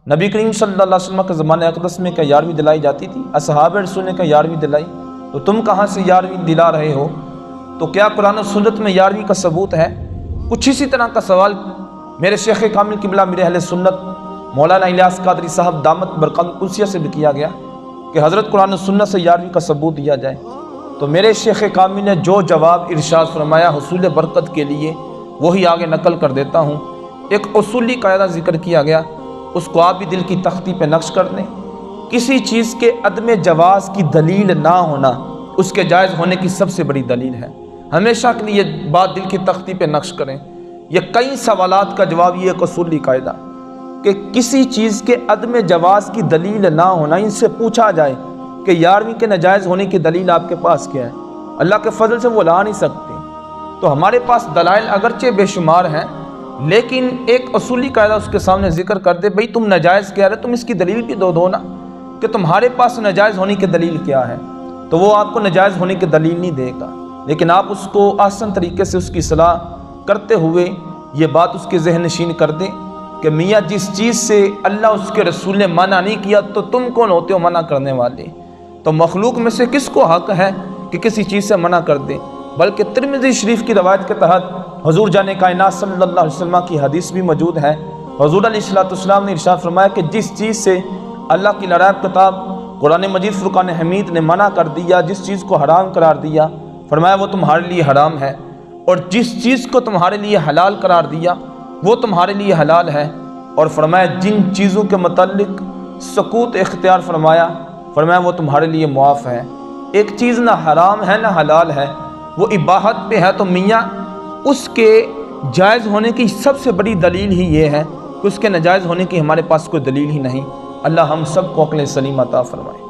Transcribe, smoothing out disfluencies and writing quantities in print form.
نبی کریم صلی اللہ علیہ وسلم کے زمانہ اقدس میں کیا 11ویں دلائی جاتی تھی؟ اصحاب رسول نے کیا 11ویں دلائی؟ تو تم کہاں سے 11ویں دلا رہے ہو؟ تو کیا قرآن و سنت میں 11ویں کا ثبوت ہے؟ کچھ اسی طرح کا سوال میرے شیخ کامل قبلہ میرے اہل سنت مولانا الیاس قادری صاحب دامت برکات قدسیہ سے بھی کیا گیا کہ حضرت قرآن و سنت سے 11ویں کا ثبوت دیا جائے۔ تو میرے شیخ کامل نے جو جواب ارشاد فرمایا حصول برکت کے لیے وہی آگے نقل کر دیتا ہوں۔ ایک اصولی قاعدہ ذکر کیا گیا، اس کو آپ بھی دل کی تختی پہ نقش کر دیں۔ کسی چیز کے عدم جواز کی دلیل نہ ہونا اس کے جائز ہونے کی سب سے بڑی دلیل ہے۔ ہمیشہ کے لیے یہ بات دل کی تختی پہ نقش کریں۔ یہ کئی سوالات کا جواب یہ ایک اصولی قاعدہ کہ کسی چیز کے عدم جواز کی دلیل نہ ہونا، ان سے پوچھا جائے کہ 11ویں کے ناجائز ہونے کی دلیل آپ کے پاس کیا ہے؟ اللہ کے فضل سے وہ لا نہیں سکتے۔ تو ہمارے پاس دلائل اگرچہ بے شمار ہیں، لیکن ایک اصولی قاعدہ اس کے سامنے ذکر کر دے، بھئی تم ناجائز کہہ رہے، تم اس کی دلیل بھی دو نا کہ تمہارے پاس ناجائز ہونے کی دلیل کیا ہے۔ تو وہ آپ کو ناجائز ہونے کی دلیل نہیں دے گا، لیکن آپ اس کو آسان طریقے سے اس کی اصلاح کرتے ہوئے یہ بات اس کے ذہن نشین کر دیں کہ میاں جس چیز سے اللہ اس کے رسول نے منع نہیں کیا تو تم کون ہوتے ہو منع کرنے والے؟ تو مخلوق میں سے کس کو حق ہے کہ کسی چیز سے منع کر دے؟ بلکہ ترمذی شریف کی روایت کے تحت حضور جان کائنات صلی اللہ علیہ وسلم کی حدیث بھی موجود ہے۔ حضور علیہ السلام نے ارشاد فرمایا کہ جس چیز سے اللہ کی لڑائب کتاب قرآن مجید فرقان حمید نے منع کر دیا، جس چیز کو حرام قرار دیا، فرمایا وہ تمہارے لیے حرام ہے، اور جس چیز کو تمہارے لیے حلال قرار دیا وہ تمہارے لیے حلال ہے، اور فرمایا جن چیزوں کے متعلق سکوت اختیار فرمایا وہ تمہارے لیے معاف ہے۔ ایک چیز نہ حرام ہے نہ حلال ہے، وہ اباحت پہ ہے، تو میاں اس کے جائز ہونے کی سب سے بڑی دلیل ہی یہ ہے کہ اس کے ناجائز ہونے کی ہمارے پاس کوئی دلیل ہی نہیں۔ اللہ ہم سب کو عقل سلیم عطا فرمائے۔